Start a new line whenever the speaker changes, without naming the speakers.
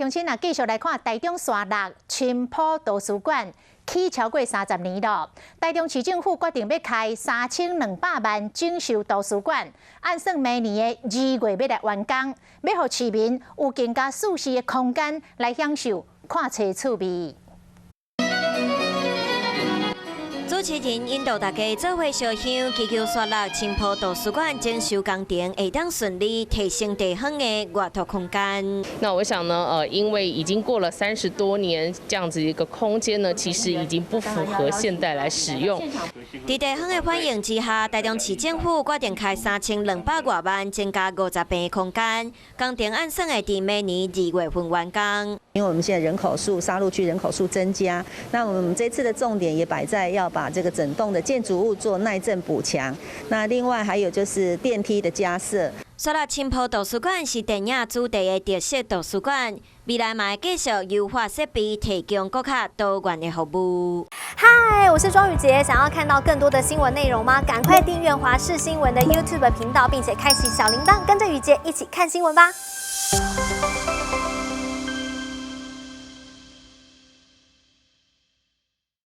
乡亲啊，继续来看台中线6青浦图书馆起超过30年了。台中市政府决定要开3200万整修图书馆，按算明年的2月要来完工，要让市民有更加舒适的空间来享受看册趣味。
主持人引导大家做伙烧香，祈求刷6青浦图书馆整修工程会当顺利，提升地方的阅读空间。
那我想呢，因为已经过了30多年，这样子一个空间呢，其实已经不符合现代来使用。
在地方的欢迎之下，台中市政府决定开3200多万，增加50倍的空间。工程按算会在明年2月份完工。
因为我们现在人口数，沙鹿区人口数增加，那我们这次的重点也摆在要把这个整栋的建筑物做耐震补强。那另外还有就是电梯的加设。
刷6青浦图书馆是电影主题的特色图书馆，未来嘛会继续优化设备，提供更加多元的服务。
嗨，我是庄宇杰，想要看到更多的新闻内容吗？赶快订阅华视新闻的 YouTube 频道，并且开启小铃铛，跟着宇杰一起看新闻吧。